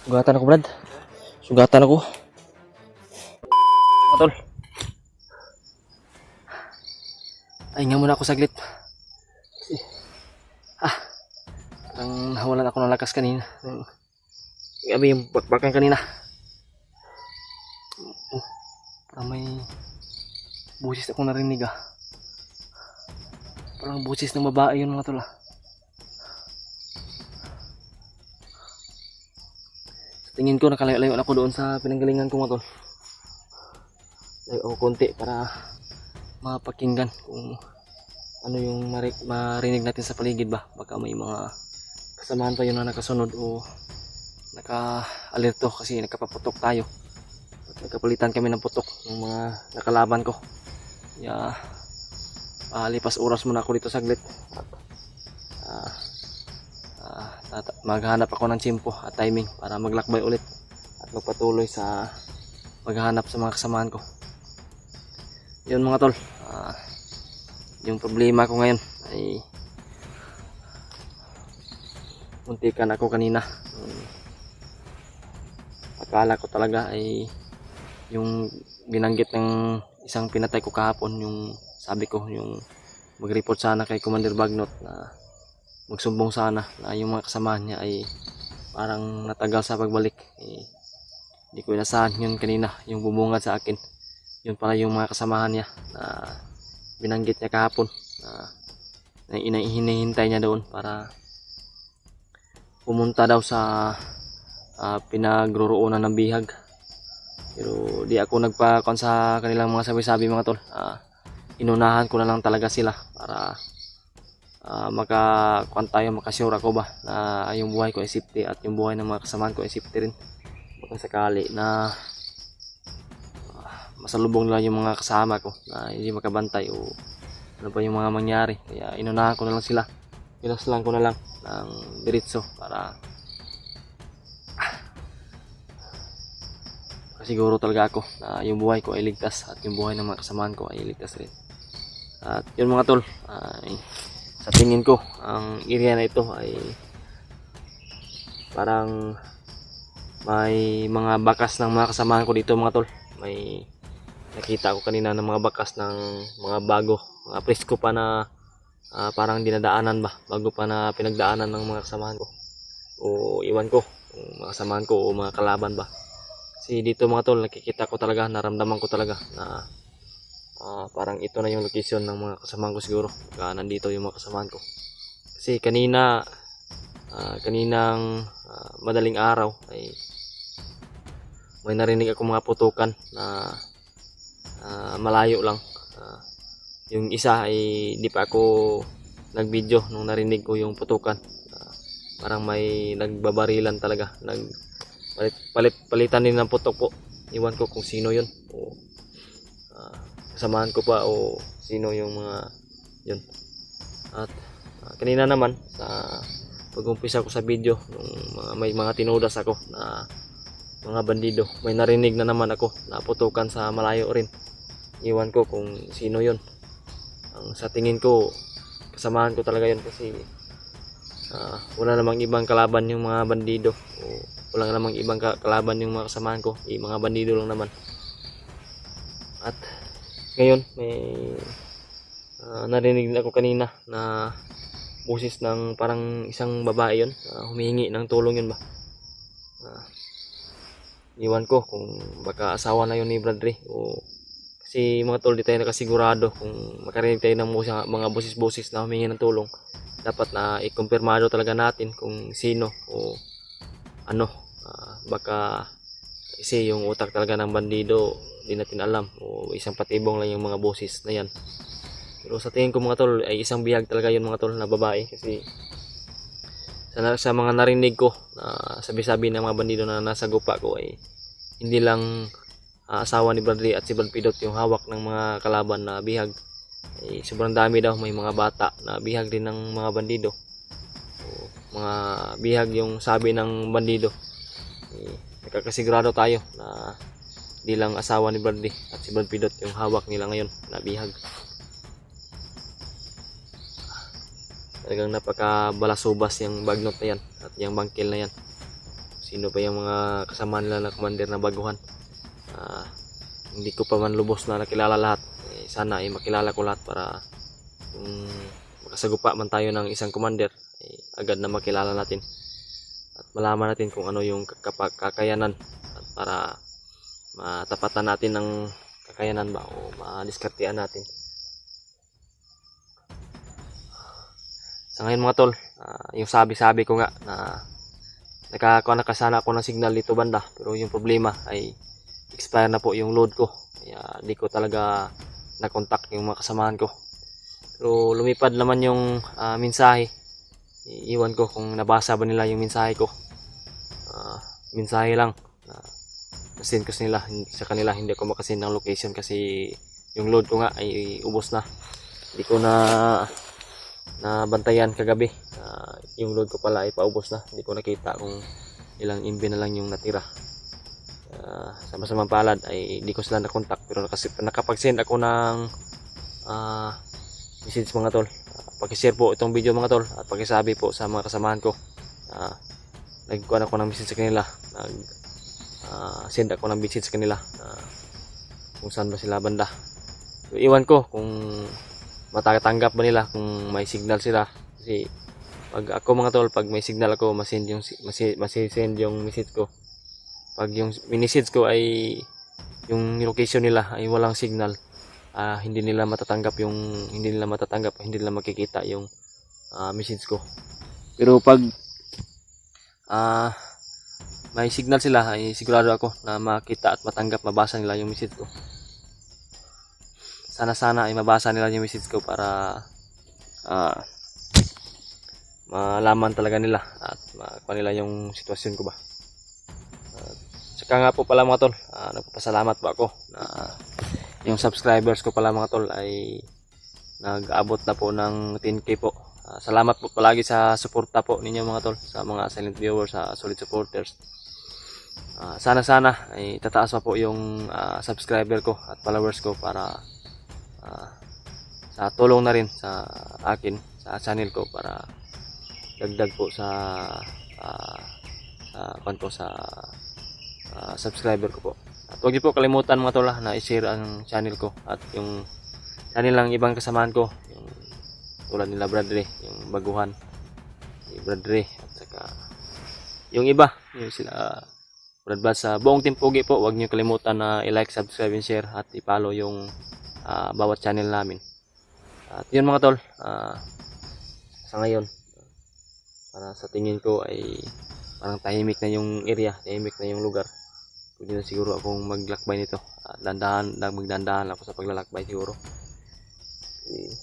Sugatan ako, Brad. Sugatan ako. Mga tol. Ay nga muna ako saglit. Parang nawalan ako ng lakas kanina. Gabi yung bakbakan kanina. Parang may busis akong narinig Parang busis ng babae yun, mga tol Tingin ko nakalayo-layo ako doon sa pinanggalingan ko, mga tol. Layo ako konti para mapakinggan kung ano yung marinig natin sa paligid ba. Baka may mga kasamahan pa yun na nakasunod o naka-alerto kasi nakapaputok tayo. At nagkapalitan kami ng putok ng mga nakalaban ko. Kaya lipas oras muna ako dito saglit. Maghanap ako ng tiyempo at timing para maglakbay ulit at magpatuloy sa maghanap sa mga kasamahan ko. Yun, mga tol, yung problema ko ngayon ay muntikan ako kanina. Akala ko talaga ay yung binanggit ng isang pinatay ko kahapon, yung sabi ko yung mag-report sana kay Commander Bagnot na magsumbong sana na yung mga kasamahan niya ay parang natagal sa pagbalik. Hindi ko inasahan yun kanina, yung bumungad sa akin. Yun pala yung mga kasamahan niya na binanggit niya kahapon na hinihintay niya doon para pumunta daw sa pinagroroonan ng bihag. Pero di ako nagpa-kon sa kanilang mga sabi-sabi, mga tol. Inunahan ko na lang talaga sila para makakuan tayo, makasure ako ba na yung buhay ko ay safety at yung buhay ng mga kasamahan ko ay safety rin. Baka sakali na masalubong nila yung mga kasama ko na hindi makabantay o ano pa yung mga mangyari. Kaya inunahan ko na lang sila, pinaslan ko na lang ng diretso para siguro talaga ako na yung buhay ko ay ligtas at yung buhay ng mga kasamahan ko ay ligtas rin. At yun, mga tol, sa tingin ko ang area na ito ay parang may mga bakas ng mga kasamahan ko dito, mga tol. May nakita ko kanina ng mga bakas ng mga bago, mga presko pa na parang dinadaanan ba, bago pa na pinagdaanan ng mga kasamahan ko o iwan ko mga kasamahan ko o mga kalaban ba. Kasi dito, mga tol, nakikita ko talaga, naramdaman ko talaga na parang ito na yung location ng mga kasamahan ko siguro. Nandito yung mga kasamahan ko. Kasi kaninang madaling araw ay may narinig ako mga putukan na malayo lang. Yung isa ay di pa ako nag-video nung narinig ko yung putukan. Parang may nagbabarilan talaga. Palitan din ng putok po. Iwan ko kung sino yun. O kasamahan ko pa o sino yung mga yun. At kanina naman sa pag-umpisa ko sa video nung may mga tinudas ako na mga bandido, may narinig na naman ako na putukan sa malayo rin. Iwan ko kung sino yun. Sa tingin ko kasamahan ko talaga yun kasi wala namang ibang kalaban yung mga bandido o wala namang ibang kalaban yung mga kasamahan ko, mga bandido lang naman. At ngayon may narinig ako kanina na boses ng parang isang babae yun, humihingi ng tulong yun ba. Iwan ko kung baka asawa na yun ni Bradley o kasi, mga tol, di tayo nakasigurado kung makarinig tayo ng mga boses-boses na humingi ng tulong. Dapat na ikumpirmado talaga natin kung sino o ano. Baka kasi yung utak talaga ng bandido di natin alam o isang patibong lang yung mga boses na yan. Pero sa tingin ko, mga tol, ay isang bihag talaga yun, mga tol, na babae. Kasi sa mga narinig ko na sabi-sabi ng mga bandido na nasa gupa ko ay hindi lang asawa ni Bradley at si Brad Pidot yung hawak ng mga kalaban na bihag. Ay sobrang dami daw, may mga bata na bihag din ng mga bandido o mga bihag yung sabi ng bandido. Nakakasigurado tayo na di lang asawa ni Bradley at si Brad Pidot yung hawak nila ngayon na bihag. Talagang napakabalasubas yung bagnot na yan at yung bangkil na yan. sino pa yung mga kasama nila na commander na baguhan. Hindi ko pa man lubos na nakilala lahat. Sana ay makilala ko lahat para kung makasagupa man tayo ng isang commander, agad na makilala natin at malaman natin kung ano yung kakayanan, at para matapatan natin ng kakayanan ba o madiskartean natin. Sa ngayon mga tol, yung sabi ko nga na nakasana ako ng signal dito banda, pero yung problema ay expire na po yung load ko, kaya di ko talaga na-contact yung mga kasamahan ko. Pero lumipad naman yung mensahe. Iwan ko kung nabasa ba nila yung mensahe ko. Mensahe lang na-send ko sa kanila, hindi ko makasend ng location kasi yung load ko nga ay ubos na. Hindi ko na bantayan kagabi. Yung load ko pala ay paubos na. Hindi ko nakita kung ilang MB na lang yung natira. Sama-samang palad ay hindi ko sila na-contact, pero nakapag-send ako ng message mga tol. Paki-share po itong video mga tol at pakisabi po sa mga kasamahan ko. Nagkuhan ako ng message sa kanila, send ako ng message sa kanila kung saan ba sila banda. So, iwan ko kung matatanggap ba nila, kung may signal sila. Kasi pag ako mga tol, pag may signal ako, masend yung message ko. Pag yung message ko ay yung location nila ay walang signal, hindi nila matatanggap, hindi nila makikita yung message ko. Pero pag may signal sila, ay sigurado ako na makita at matanggap, mabasa nila yung message ko. Sana ay mabasa nila yung message ko para malaman talaga nila at makuha nila yung sitwasyon ko ba. Saka nga po pala mga tol, nagpapasalamat po ako na yung subscribers ko pala mga tol ay nag-abot na po ng 10k po. Salamat po palagi sa suporta po ninyo mga tol, sa mga silent viewers, sa solid supporters. Sana ay tataas pa po yung subscriber ko at followers ko para sa tulong na rin sa akin, sa channel ko, para dagdag po sa subscriber ko po. At huwag niyo po kalimutan mga tol na i-share ang channel ko at yung channel ng ibang kasamahan ko, yung tulad nila Bradley, yung baguhan si Bradley, at saka yung iba, yung sila Bradbad, sa buong Team Pugi po. Huwag niyo kalimutan na i-like, subscribe, and share at i-follow yung bawat channel namin. At yun mga tol, sa ngayon, para sa tingin ko ay parang tahimik na yung area, tahimik na yung lugar. Pwede na siguro akong maglakbay nito. Magdandahan ako sa paglalakbay siguro. Hindi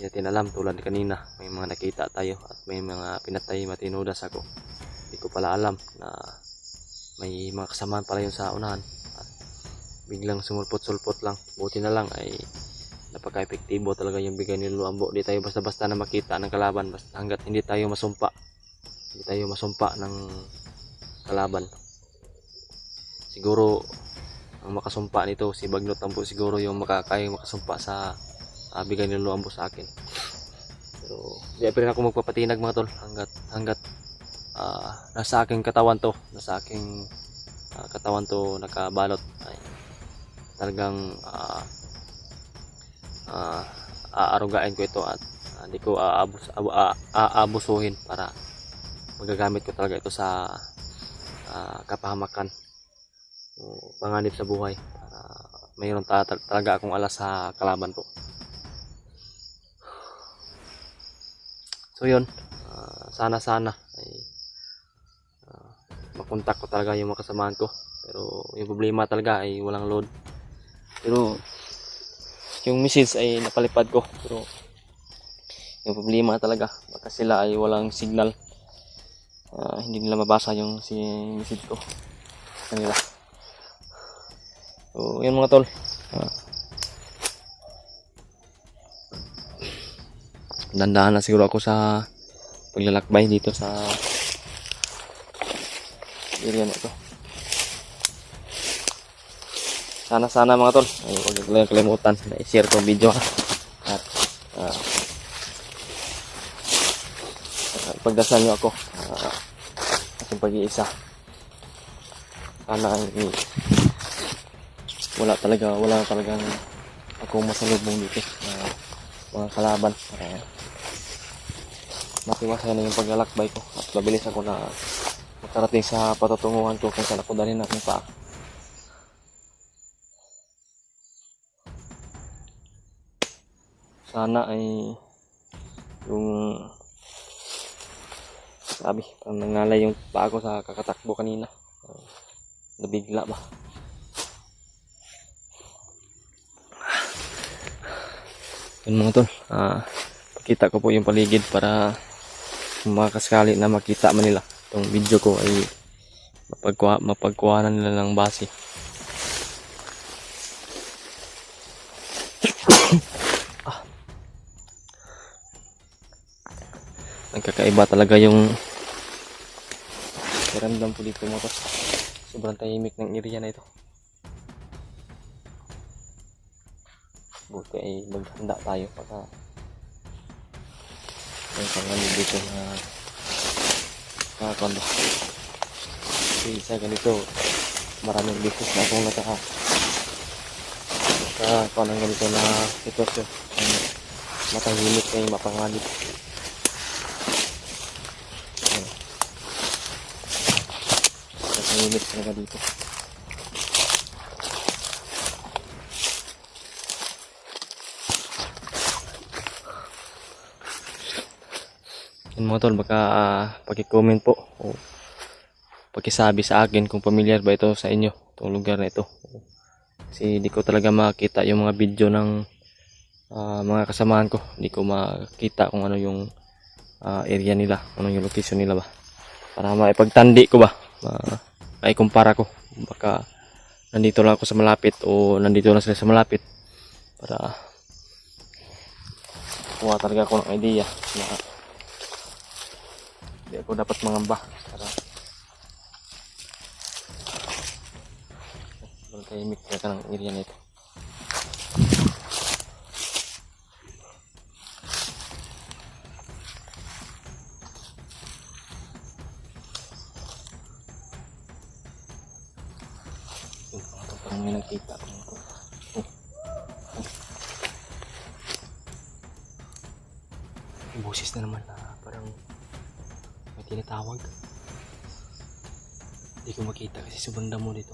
natin alam, tulad kanina may mga nakita tayo at may mga pinatay matinudas ako. Hindi ko pala alam na may mga kasamaan pala yun sa unahan at biglang sumulpot-sulpot lang. Buti na lang ay napaka-epektibo talaga yung bigay ni Luambo. Di tayo basta-basta na makita ng kalaban, basta hanggat hindi tayo masumpa ng kalaban. Siguro ang makasumpa nito si Bagnot Tampo, siguro yung kayang makasumpa sa bigay ni Luambo sa akin. Pero di pa rin ako magpapatinag mga tol hanggat nasa aking katawan to, nakabalot, ay talagang aarugain ko ito at hindi ko aabusuhin, para magagamit ko talaga ito sa kapahamakan o panganib sa buhay, para mayroon talaga akong alas sa kalaban po. So yun, sana ay makontak ko talaga yung mga kasamahan ko, pero yung problema talaga ay walang load. Pero yung message ay napalipad ko, pero yung problema talaga baka sila ay walang signal, hindi nila mabasa yung message ko kanila. So yun mga tol, dandahan na siguro ako sa paglalakbay dito sa area na ito. Sana mga tol ay huwag lang kalimutan na i-share tong video at pagdasal nyo ako aking pag-iisa. Sana ay wala talagang akong masalubong dito na mga kalaban para matiwasan na yung paglalakbay ko at mabilis ako na makarating sa patutunguhan ko kung saan ako dalhin aking paa. Sana ay yung sabi, parang nangalay yung paa ko sa kakatakbo kanina. Nabigla ba? Yun mga tol, pakita ko po yung paligid para makaskali na makita man nila itong video ko ay mapagkuhanan nila ng base. Nagkakaiba talaga yung pakiramdam ko dito mga tol. Sobrang tahimik ng area na ito. Buti ay maghanda tayo para may pangalan dito na nakakondo. Kasi sa ganito maraming beses na akong nakakuha ng ganito na sitwasyon. Matahimik na yung mapanganib. Matahimik talaga dito. Yun mga tol, baka paki-comment po o pakisabi sa akin kung familiar ba ito sa inyo, itong lugar na ito. Kasi di ko talaga makita yung mga video ng mga kasamahan ko. Di ko makita kung ano yung area nila, ano yung location nila ba. Para maipagtandi ko ba, maikumpara ko. Baka nandito lang ako sa malapit o nandito lang sila sa malapit. Para kuha talaga ako ng idea na hindi ako dapat mangamba para tahimik talaga ng area nito. Parang may nagkita ako nito. Yung boses na naman na parang may tinatawag. Hindi ko makita kasi sobrang damo dito.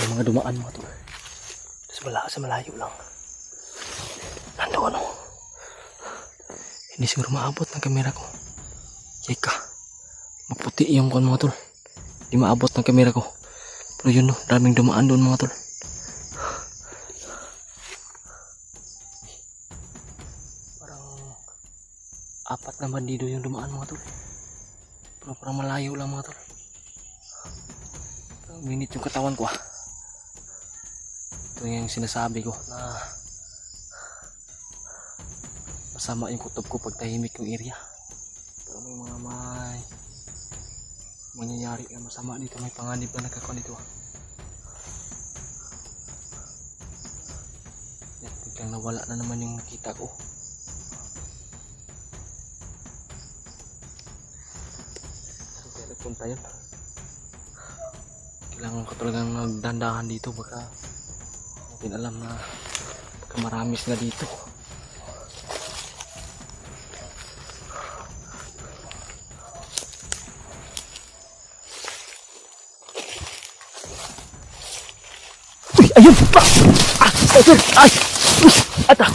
May mga dumaan mga tol. Tapos sa malayo lang. Nando ano? Hindi siguro maabot ng kamera ko. Yeka. Maputi yung kon mga tol. Hindi maabot ng kamera ko. Pero yun no, daming dumaan doon mga tol. Parang apat na bandido yung dumaan mga tol. Pero parang malayo lang mga tol. Minit yung katawan ko Ito yung sinasabi ko na masama yung kutob ko pag tahimik yung area. Pero may mga mangyayari na masama dito, may panganib na nagkakaroon dito. Yan, biglang nawala na naman yung nakita ko. Saan kaya nagpunta yun? Kailangan ko talagang magdandahan dito, baka natin alam na baka marami sila dito. Ayun! Ayun! Ay! Ata!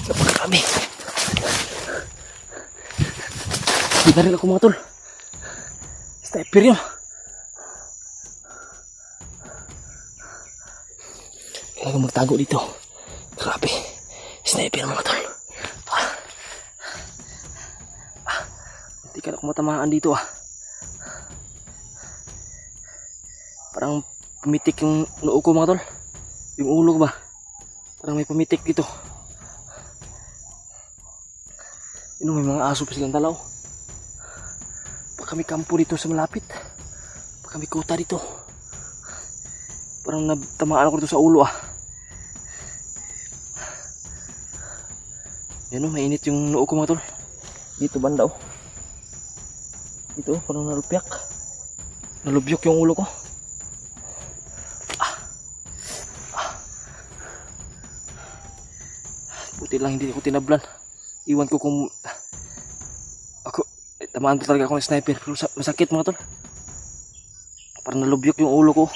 Napakarami! Binaril ako mga tol. Sniper yun. Kailangan magtago dito. Grabe. Sniper mga tol. Hindi ka na kumatamaan dito Parang pumitik yung noo ko mga tol. Yung ulo ko ba? Parang may pumitik dito. May mga aso pa silang dalaw. Baka may kampo dito sa malapit. Baka may kuta dito. Parang natamaan ako dito sa ulo ah. Yan mainit yung noo ko mga tol. Dito banda oh. Dito parang nalupyak. Nalubyok yung ulo ko. Buti lang hindi ako tinablan. Iwan ko kung ako tamaan pa talaga ako ng sniper. Pero masakit mga tol. Parang nalubyok yung ulo ko.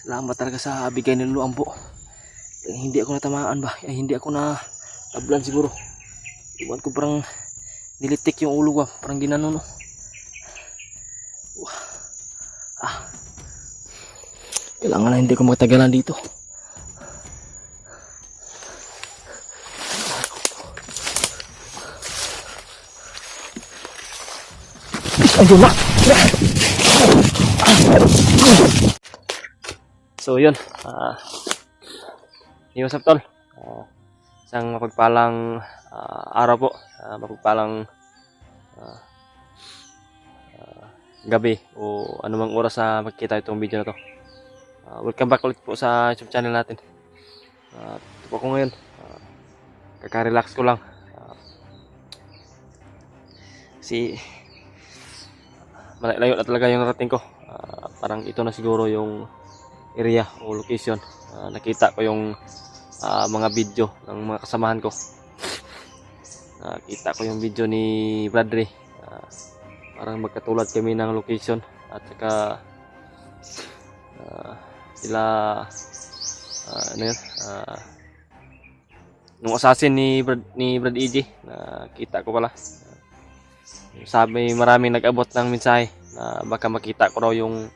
Salamat talaga sa bigay ng Luambo. Hindi ako natamaan ba? Hindi ako na tablan siguro. Iwan ko parang nilitik yung ulo ko. Parang ginanon no. Kailangan na hindi ko magtagalan dito. Ayun na. So yun. What's up tol? Isang mapagpalang araw po. Mapagpalang gabi o anumang oras na magkita itong video na to. Welcome back ulit po sa YouTube channel natin. Ito po ako ngayon. Kaka-relax ko lang. Kasi malayo na talaga yung narating ko. Parang ito na siguro yung area o location. Nakita ko yung mga video ng mga kasamahan ko. Nakita ko yung video ni Bradley. Parang magkatulad kami ng location at saka sila ano yun, nung assassin ni Brad EJ, nakita ko pala. Sabi maraming nag-abot ng mensahe na baka makita ko raw yung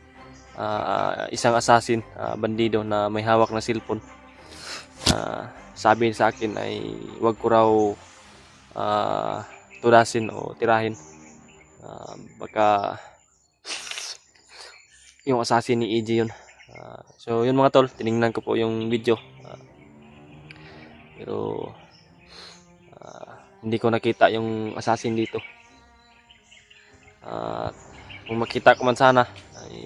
isang assassin, bandido na may hawak na cellphone. Sabi sa akin ay wag ko raw tudasin o tirahin. Baka yung assassin ni EJ yun. So yun mga tol, tiningnan ko po yung video. Pero hindi ko nakita yung assassin dito. Kung makita ko man sana ay,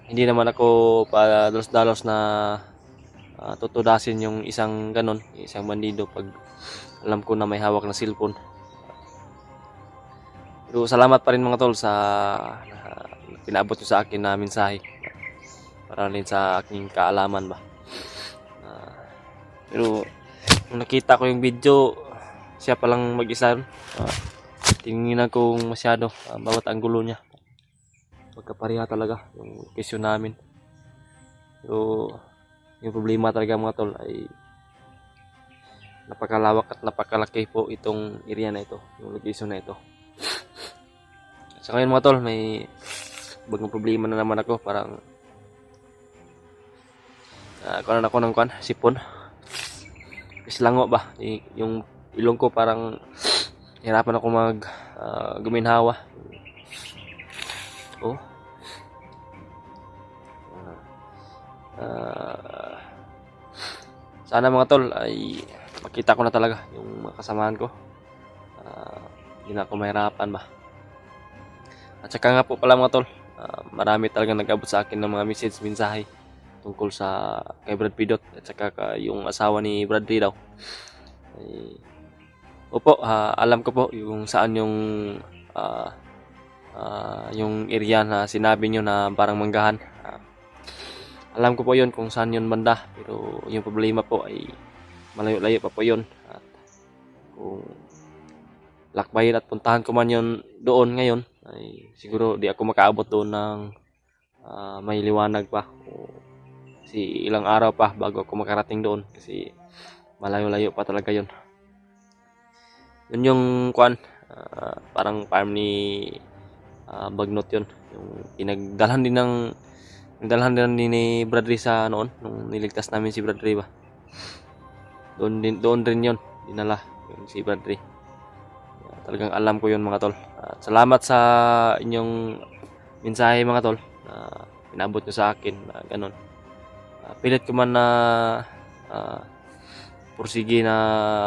hindi naman ako padalos-dalos na tutudasin yung isang ganon, isang bandido pag alam ko na may hawak na cellphone. Pero salamat pa rin mga tol sa pinaabot nyo sa akin na mensahe para rin sa aking kaalaman ba. Pero kung nakita ko yung video, siya palang mag-isa. Tingnan ko masyado bawat anggulo niya. Magkapareha talaga yung location namin. Pero yung problema talaga mga tol ay napakalawak at napakalaki po itong area na ito, yung location na ito. Sa ngayon mga tol, may bagong problema na naman ako. Parang kunan ako ng sipon. Islango ba? Yung ilong ko parang hirapan ako guminhawa. Sana mga tol ay makita ko na talaga yung mga kasamahan ko. Hindi na ako mahirapan ba. At saka nga po pala mga tol, marami talagang nag-abot sa akin ng mga mensahe tungkol sa kay Brad Pidot at saka yung asawa ni Bradley daw. Opo, alam ko po yung saan yung area na sinabi nyo na parang manggahan. Alam ko po yun kung saan yun banda, pero yung problema po ay malayo-layo pa po yun. At kung lakbayin at puntahan ko man yun doon ngayon, ay siguro di ako makaabot doon ng may liwanag pa. Kasi ilang araw pa bago ako makarating doon kasi malayo-layo pa talaga yun. Yun yung parang farm ni Bagnot yun. Yung pinagdalhan din ni Bradley sa noon nung niligtas namin si Bradley ba. Doon rin yun dinala yung si Bradley. Talagang alam ko yun mga tol. Salamat sa inyong mensahe mga tol na pinabot nyo sa akin na ganun. Pilit ko man na pursige na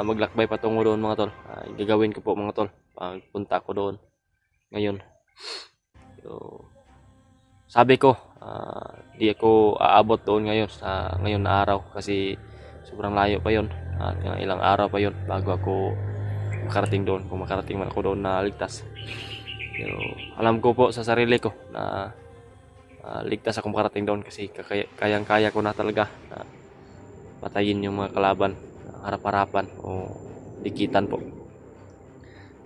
maglakbay patungo doon mga tol. Gagawin ko po mga tol pagpunta ko doon ngayon. So, sabi ko di ako aabot doon ngayon na araw kasi sobrang layo pa yon at ilang araw pa yon bago ako makarating doon, kung makarating man ako doon na ligtas. Pero alam ko po sa sarili ko na ligtas ako makarating doon kasi kayang-kaya ko na talaga na patayin yung mga kalaban harap-harapan o dikitan po.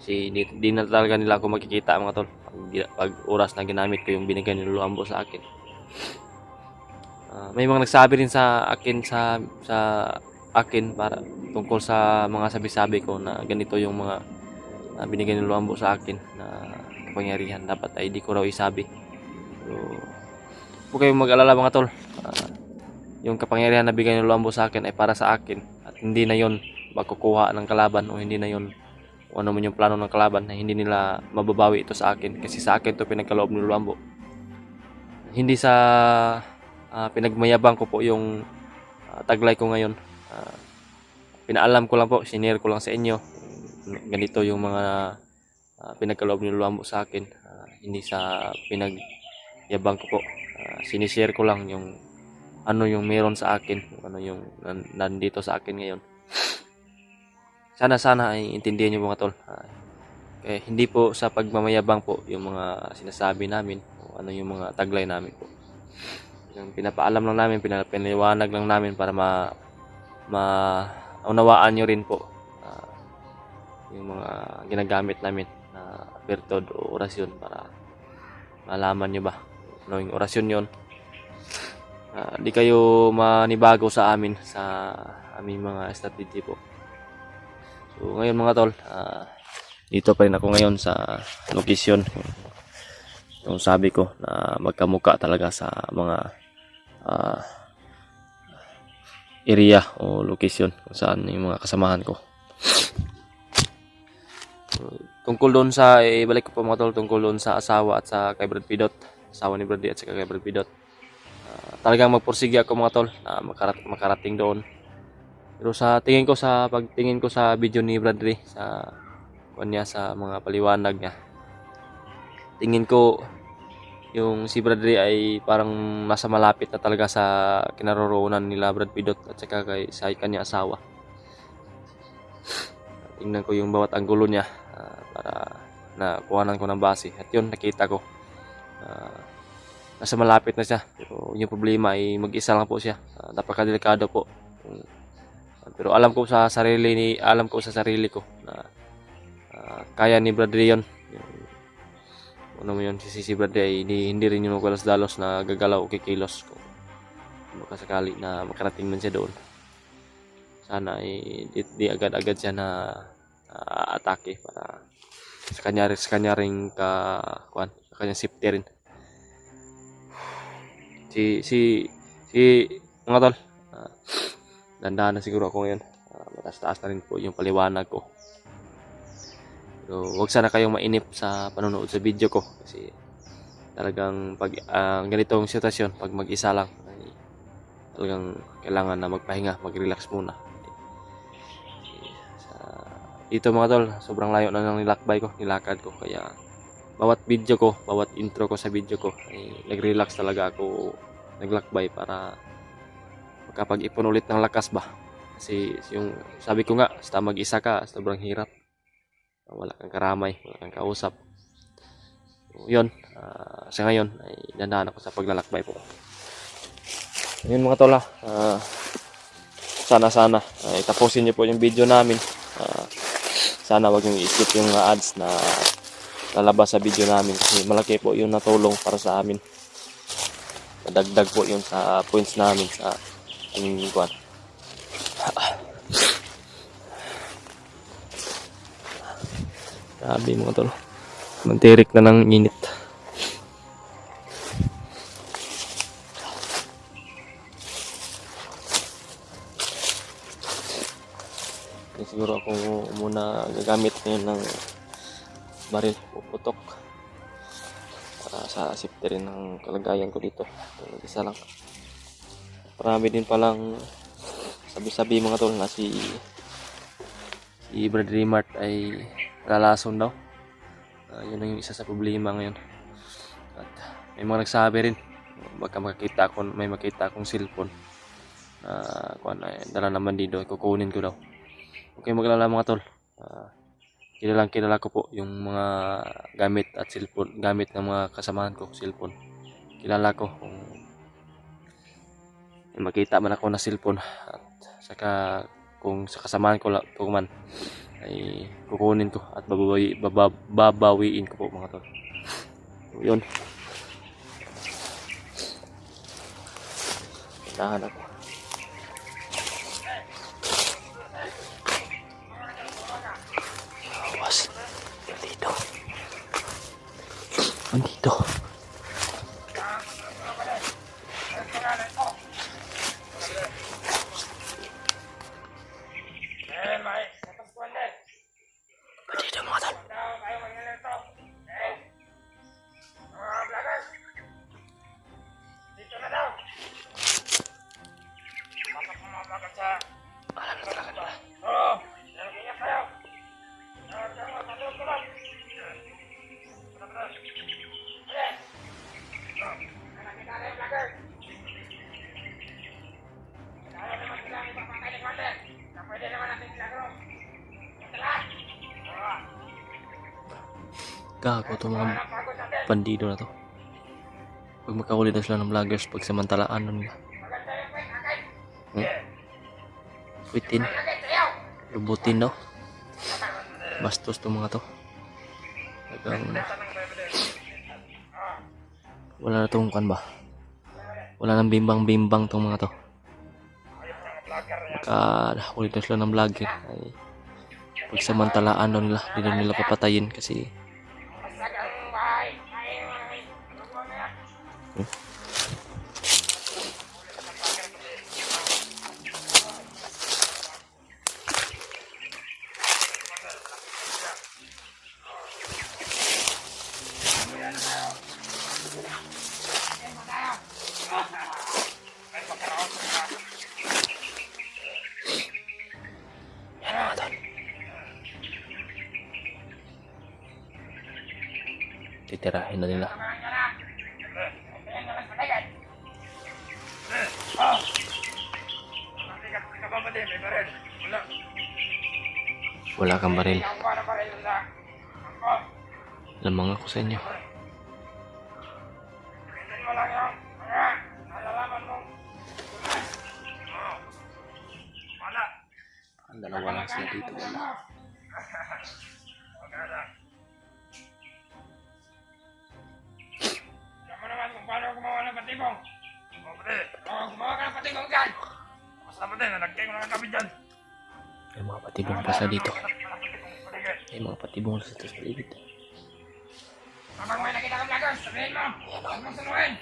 Kasi di na talaga nila ako makikita mga tol pag oras na ginamit ko yung binigay ni Lolo Ambo sa akin. May mga nagsabi rin sa akin para tungkol sa mga sabi-sabi ko na ganito yung mga binigay ni Lolo Ambo sa akin na kapangyarihan, dapat ay di ko raw isabi. So, huwag kayong mag-alala mga tol. Yung kapangyarihan na bigay ni Lolo Ambo sa akin ay para sa akin at hindi na yon magkukuha ng kalaban o hindi na yon kung ano man yung plano ng kalaban na hindi nila mababawi ito sa akin, kasi sa akin ito pinagkaloob ni Lolo Ambo. Hindi sa pinagmayabang ko po yung taglay ko ngayon. Pinaalam ko lang po, sinare ko lang sa inyo ganito yung mga pinagkaloob ni Lolo Ambo sa akin. Hindi sa pinagyabang ko po. Sinishare ko lang yung ano yung meron sa akin, ano yung nandito sa akin ngayon. Sana ay intindihan niyo mga tol. Hindi po sa pagmamayabang po yung mga sinasabi namin o ano yung mga taglay namin po. Yung pinapaalam lang namin, pinaliwanag lang namin para maunawaan nyo rin po yung mga ginagamit namin na bertod o orasyon para malaman nyo ba ano yung orasyon yon. Di kayo manibago sa amin sa aming mga strategy po. So ngayon mga tol, dito pa rin ako ngayon sa location yung sabi ko na magkamukha talaga sa mga area o location kung saan yung mga kasamahan ko. Tungkol doon sa ibalik ko po mga tol, tungkol doon sa asawa at sa kay Brad Pidot, asawa ni Brad at sa kay Brad Pidot, talagang magpursige ako mga tol na makarating doon. Pero sa pagtingin ko sa video ni Bradley sa kanya, sa mga paliwanag niya, tingin ko yung si Bradley ay parang nasa malapit na talaga sa kinaroroonan nila Brad Pidot at saka sa kanya asawa. Tingnan ko yung bawat anggulo niya para nakuhanan ko ng base, at yun nakita ko nasa malapit na siya. Pero yung problema ay mag-isa lang po siya. Napakadelikado po. Pero alam ko sa sarili ko na kaya ni Bradley yun. Ano mo yun, si Bradley ay hindi rin yung magdalos na gagalaw o kikilos kung makasakali na makarating man siya doon. Sana ay di agad-agad siya na atake para sa kanya ring sa kanya safety rin. Si mga tol, dandahan na siguro ako ngayon. Mataas-taas na rin po yung paliwanag ko. So, huwag sana kayong mainip sa panonood sa video ko kasi talagang pag ganitong sitwasyon, pag mag-isa lang ay talagang kailangan na magpahinga, mag-relax muna. Dito mga tol, sobrang layo na ng nilakad ko, kaya bawat video ko, bawat intro ko sa video ko ay nag-relax talaga ako, naglakbay para makapag-ipon ulit ng lakas ba. Kasi yung sabi ko nga, basta mag-isa ka, sobrang hirap. Wala kang karamay, wala kang kausap. So, yun, sa ngayon ay dandahan ako sa paglalakbay po. Yun mga tol, sana ay tapusin niyo po yung video namin. Sana wag niyo i-skip yung ads na lalabas sa video namin kasi malaki po yung natulong para sa amin. Madagdag po yun sa points namin sa aming kuwan. Grabe mga tol, mantirik na ng init. Siguro ako muna gagamit ngayon ng baril, puputok para sa safety rin ng kalagayan ko dito. Isa lang, marami din palang sabi mga tol na si Brad Mart ay lalason daw. Yun ang yung isa sa problema ngayon. At may mga nagsabi rin, baka may makita akong cellphone na dala naman dito, kukunin ko daw. Okay, maglala mga tol. Kilala ko po yung mga gamit at cellphone, gamit ng mga kasamahan ko, cellphone. Kilala ko kung may makita man ako na cellphone, at saka kung sa kasamahan ko man ay kukunin ko at babawiin ko po mga tol. So, yun. Kailangan ako. Awas. Andito. Gago itong mga bandido na to. Pag makahuli na sila ng vloggers, pag samantalaan nun nila. Kwitin. Lubutin daw. Bastos itong mga to. Wala na itong kan ba? Wala nang bimbang-bimbang itong mga to. Makahuli na sila ng vlogger. Ay, pag samantalaan nun nila, hindi nila papatayin kasi titirahin na nila. Wala kang baril. Lamang ako sa inyo. Ang dalawa lang sila dito. Wala. Paano gumawa ng patibong? Gumawa ka ng patibong dyan! Masama din, nalagkay ko na ng kami dyan. May mga patibong pa sa dito. May mga patibong sa paligid. Kapag may nakita kang vloggers, sabihin mo! Huwag mong sunuhin!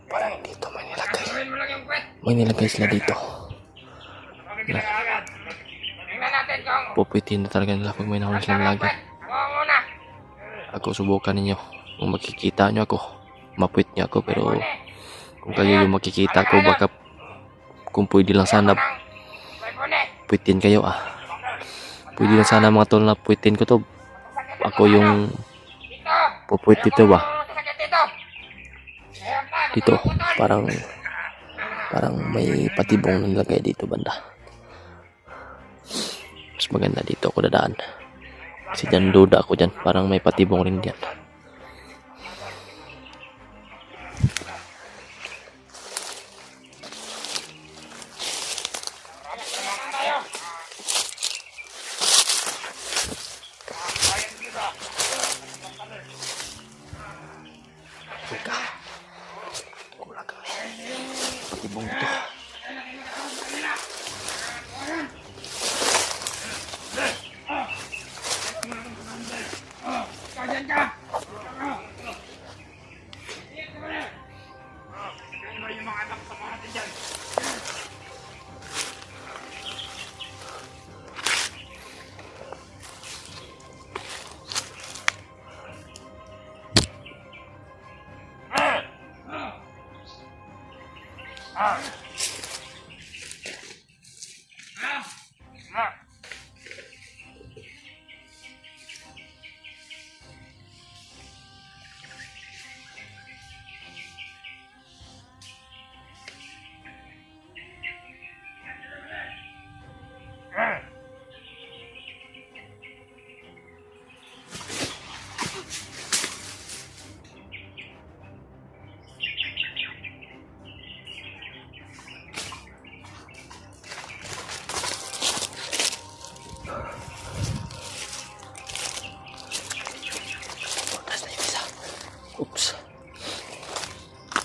Parang dito may nilagay. Sabihin mo lang yung kwet! May nilagay sila dito. Bakit kinakaagad? Tingnan natin kung... Pupuitin na talaga nila pag may nahuli silang vlogger. Ako muna! Ako, subukan ninyo. Kung makikita nyo ako, mapuit nyo ako. Pero kung kayo yung makikita ko, baka kung pwede lang sana puitin kayo Pwede lang sana mga tol na puitin ko to. Ako yung pupuit dito ba? Dito, parang may patibong nilagay dito banda. Mas maganda dito ako dadaan. Kasi dyan duda ako dyan, parang may patibong rin dyan. Patibong ito.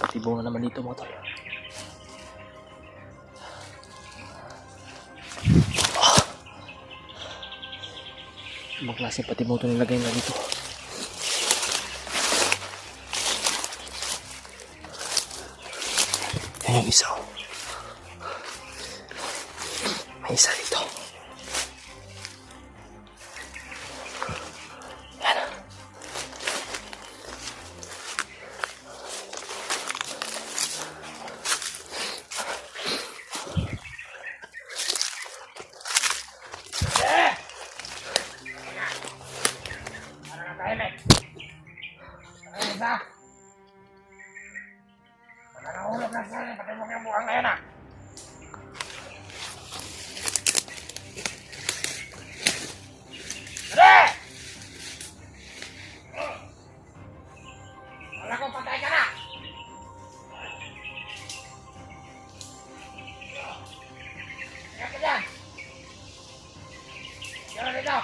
Patibong na naman dito mga tol. Ibang klase patibong ito nilagay na dito. Yan yung isa. May isa dito. Yan. Tahimik. Ano isa? Wala na hulog na sila, patibong yung buhang na yan ah. Dali! Wala kong patay ka na! Ingat ka dyan! Diyan na dito!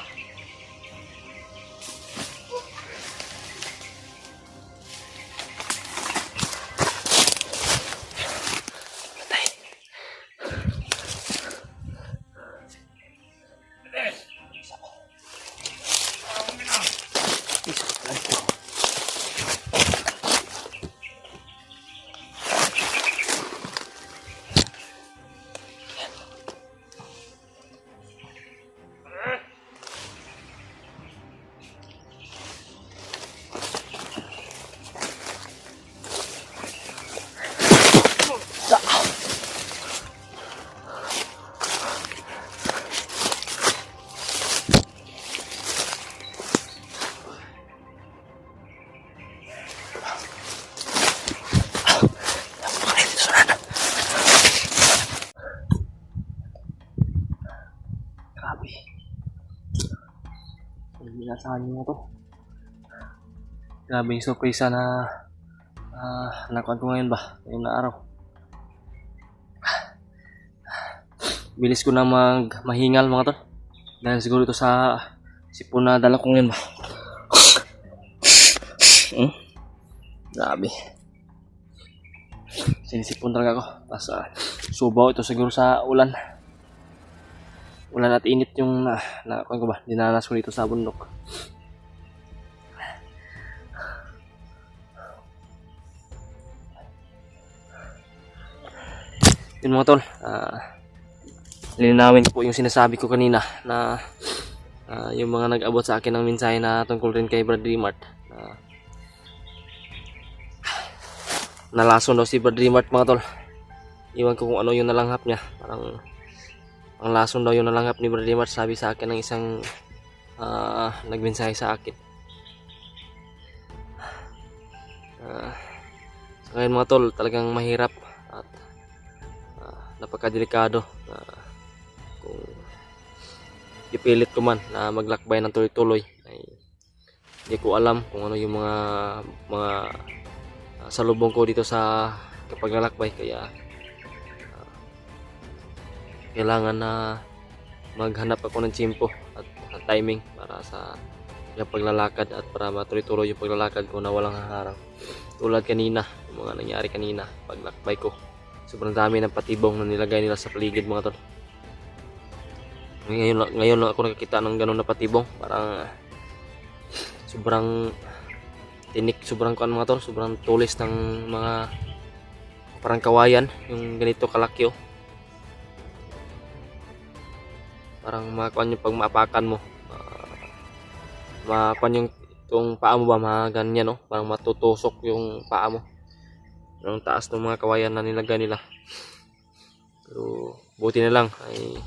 Grabe. Inasahan nyo to. Grabe yung surprise na nakuha ko ngayon ba? Ngayon na araw. Bilis ko na mahingal mga tol. Dahil siguro ito sa sipon na dala ko ngayon ba? Grabe. Sinisipon talaga ako. Tapos subaw ito siguro sa ulan. Ulan at init yung ko ba? Dinanas ko dito sa bundok. Yun mga tol. Linawin ko po yung sinasabi ko kanina na yung mga nag-abot sa akin ng mensahe na tungkol rin kay Brad Mart. Nalason daw si Brad Mart mga tol. Iwan ko kung ano yung nalanghap niya. Parang ang lason daw yung nalanghap ni Brad Mart, sabi sa akin ng isang nagmensahe sa akin. So ngayon mga tol, talagang mahirap at napakadelikado. Kung ipilit ko man na maglakbay ng tuloy-tuloy ay hindi ko alam kung ano yung mga salubong ko dito sa kapag lalakbay, kaya kailangan na maghanap ako ng tiyempo at timing para sa yung paglalakad at para matuloy-tuloy yung paglalakad ko na walang haharang. Tulad kanina, yung mga nangyari kanina paglakbay ko, sobrang dami ng patibong na nilagay nila sa paligid mga tol. Ngayon lang ako nakakita ng ganun na patibong. Parang sobrang tinik, sobrang kuan mga tol, sobrang tulis ng mga parang kawayan yung ganito kalaki oh. Parang makuan yung pag maapakan mo, makuan yung itong paa mo ba, mga ganyan oh. Parang matutusok yung paa mo. Ang taas ng mga kawayan na nilagay nila. Pero buti na lang ay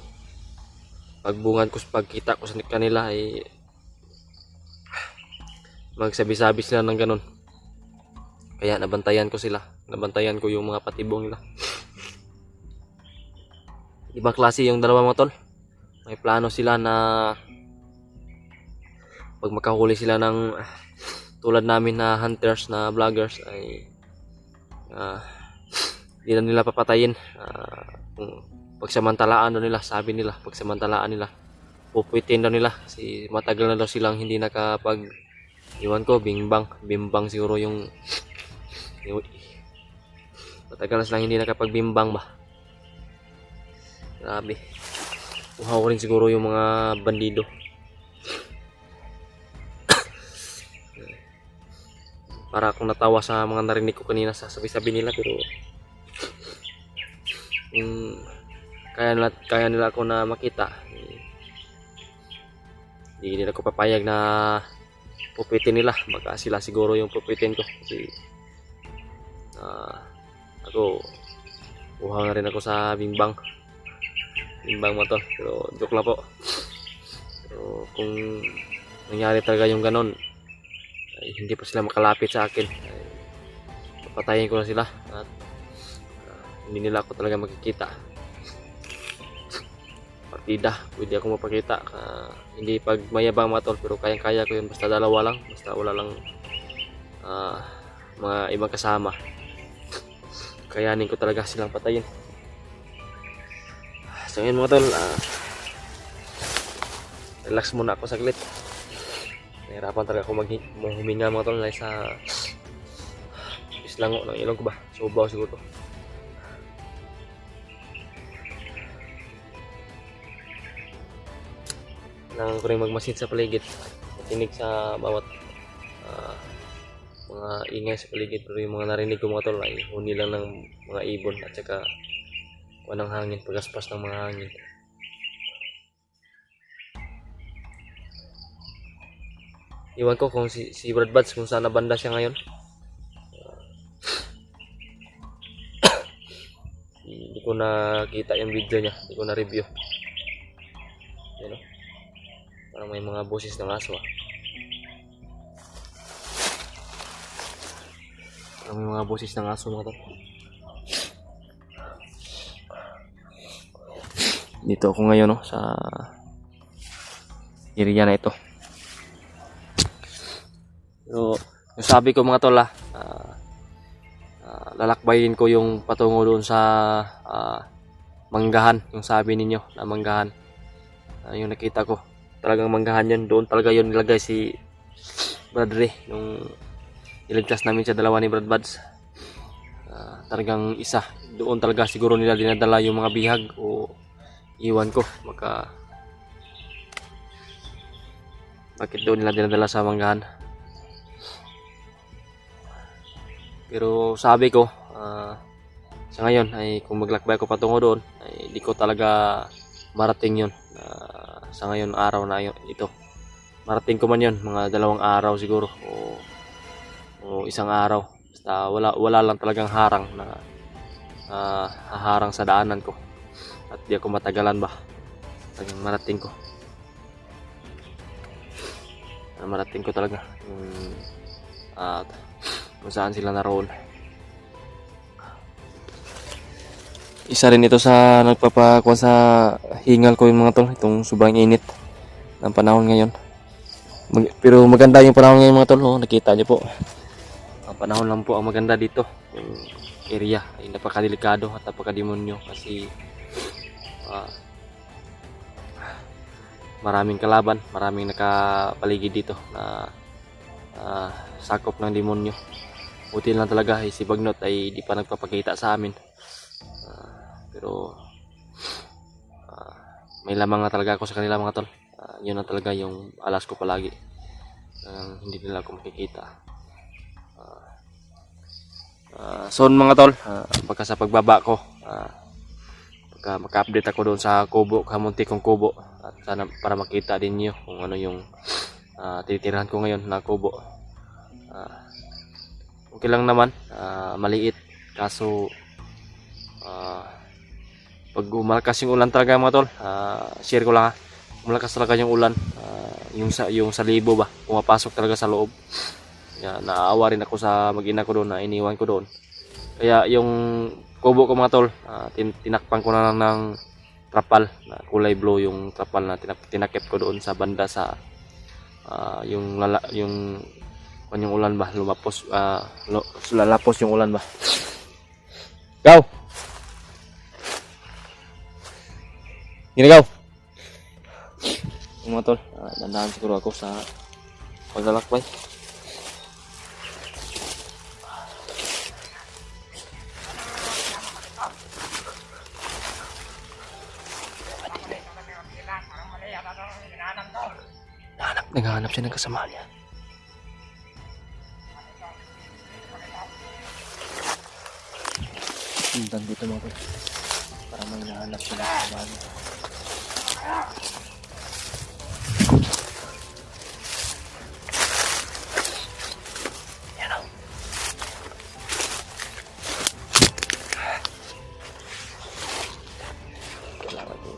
pagbungad ko, pagkita ko sa kanila ay magsabi-sabi sila ng ganun. Kaya nabantayan ko sila. Nabantayan ko yung mga patibong nila. Ibang klase yung dalawa mga tol. May plano sila na pag makahuli sila ng tulad namin na hunters, na vloggers, ay hindi na nila papatayin. Pagsamantalaan daw nila, sabi nila, pagsamantalaan nila, pupuitin daw nila kasi matagal na daw silang hindi nakapag, iwan ko, bimbang siguro yung Matagal lang hindi nakapagbimbang ba. Grabe. Uhaw rin siguro yung mga bandido. Para akong natawa sa mga narinig ko kanina sa sabi-sabi nila, pero kaya nila ako na makita. Hindi nila ko papayag na pupitin nila. Baka sila siguro yung pupitin ko. Kasi ako, uhaw na rin ako sa bimbang mga tol. Pero joke lang po. Pero kung nangyari talaga yung ganon, ay hindi pa sila makalapit sa akin, ay papatayin ko na sila at hindi nila ako talaga makikita. Partida, pwede ako mapakita. Hindi pag mayabang mga tol, pero kayang-kaya ko yun. Basta dalawa lang, basta wala lang mga ibang kasama. Kayanin ko talaga silang patayin. So yun mga tol, relax muna ako saglit. Nahirapan talaga ako huminga mga tol dahil sa islango ng ilong ko ba. Subaw siguro. Kailangan ko rin magmasid sa paligid. Matinig sa bawat mga ingay sa paligid. Pero yung mga narinig ko mga tol ay huni lang ng mga ibon at saka ng hangin, pagaspas ng mga hangin. Iwan ko kung si Brad Buds kung saan na banda siya ngayon. Hindi ko nakita yung video niya, hindi ko na review. Yan o. Parang may mga boses ng aso Parang may mga boses ng aso mga to. Dito ako ngayon no, sa area na ito. So, yung sabi ko mga tol lalakbayin ko yung patungo doon sa Manggahan, yung sabi ninyo na Manggahan. Yung nakita ko, talagang Manggahan yun. Doon talaga yun nilagay si Brad Ray nung iligtas namin sa dalawa ni Brad Buds. Talagang isa, doon talaga siguro nila dinadala yung mga bihag o iwan ko. Bakit doon nila dinadala sa Manggahan? Pero sabi ko sa ngayon ay kung maglakbay ko patungo doon ay di ko talaga marating yun. Sa ngayon araw na yun, ito marating ko man yun mga 2 araw siguro o 1 araw. Basta wala lang talagang harang na haharang sa daanan ko at di ako matagalan ba. Talagang marating ko talaga kung saan sila naroon. Isa rin ito sa nagpapakuha sa hingal ko yung mga tol, itong sobrang init ng panahon ngayon. Pero maganda yung panahon ngayon mga tol, nakita niyo po. Ang panahon lang po ang maganda dito. Yung area ay napakadelikado at napakademonyo kasi maraming kalaban, maraming nakapaligid dito na sakop ng demonyo. Buti lang talaga si Bagnot ay di pa nagpapakita sa amin. Pero may lamang na talaga ako sa kanila mga tol. Yun na talaga yung alas ko palagi. Hindi nila ako makikita. So mga tol, pagka sa pagbaba ko, pagka maka-update ako doon sa kubo, kamunti kong kubo, at sana para makita din niyo kung ano yung titirahan ko ngayon na kubo. Okay lang naman, maliit, kaso pag umalakas yung ulan talaga mga tol, share ko lang umalakas talaga yung ulan, yung sa libo ba, pumapasok talaga sa loob. Naaawa rin ako sa mag-ina ko doon na iniwan ko doon. Kaya yung kubo ko mga tol, tinakpan ko na lang ng trapal na kulay blue, yung trapal na tinakip ko doon sa banda sa yung ulan ba, lumapos, lalapos yung ulan ba. Gaw! Ginagaw! Yung mga tol, dandahan siguro ako sa paglalakbay. Naghahanap siya ng kasama niya. Sundan dito mga tol. Para may nahanap siya ng kasama niya. Yan o. Kailangan mo.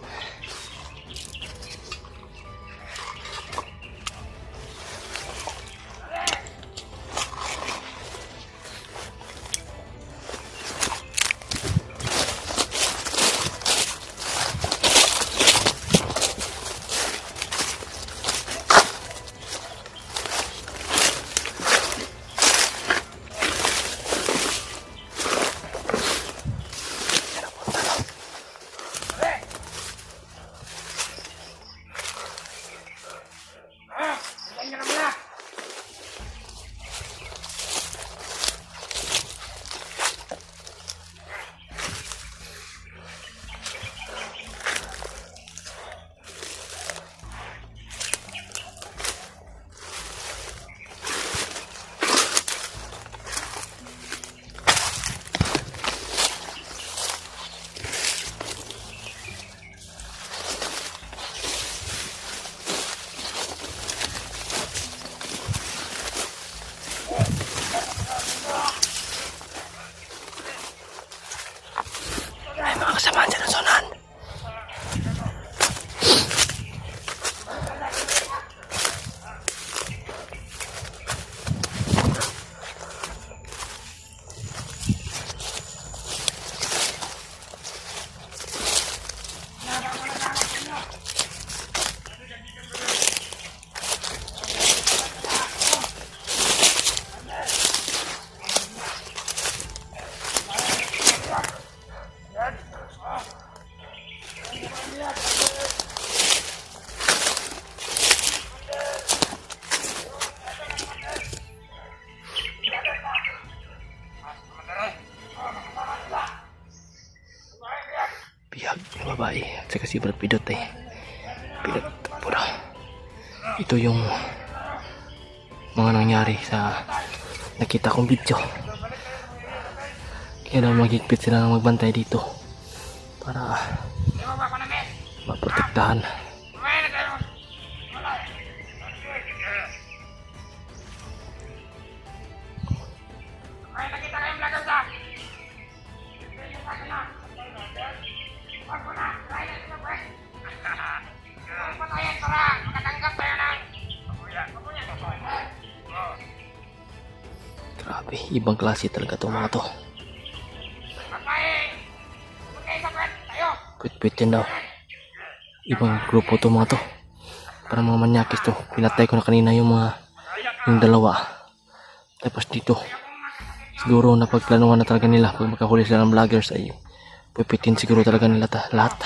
Ay, mga kasamaan siya ng sonan. Bihag na babae at saka si Brad Pidot ay pinagtapura. Ito yung mga nangyari sa nakita kong video. Kaya lang magigpit sila ng magbantay dito para maprotektahan. Grabe, ibang klase talaga itong mga to. Pit-pit yan daw. Ibang grupo to mga to. Parang mga manyakis to. Pinatay ko na kanina yung dalawa. Tapos dito, siguro napagplanuhan na talaga nila pag makahuli sila ng vloggers ay pipitin siguro talaga nila lahat.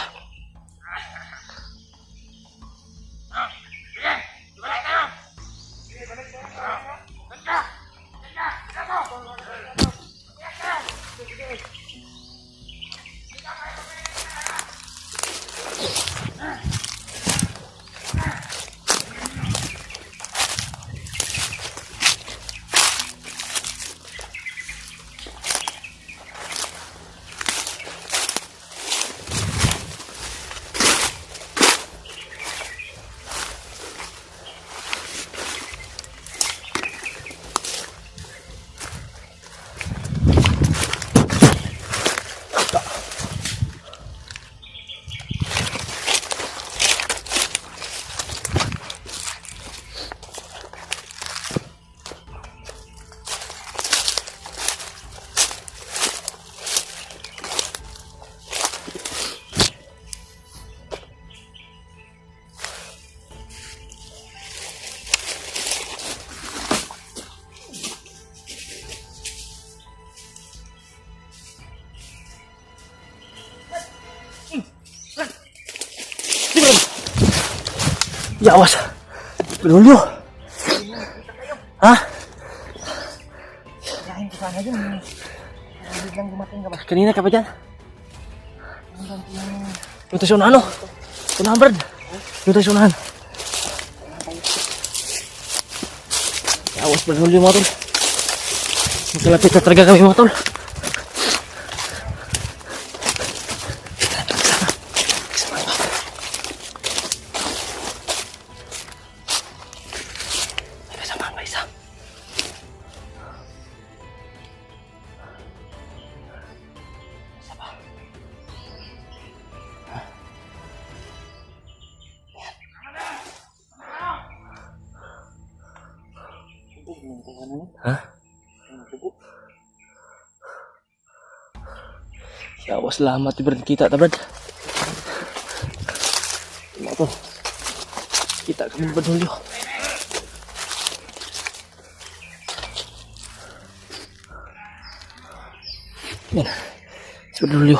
Yawas. Belulyo. Ha? Yakin ko sana dun. Biglang dumating ka ba? Kanina ka pa dyan? Yung tayo sa unahan, no? Unahan, Brad. Yung tayo sa unahan. Awas Brad Julio mga tol. Magkalapit na talaga kami mga tol. Ha? Yawa salamat Brad, kita ta Brad. Mga tol. Kita kami Brad Julio. Yan. Si Brad Julio.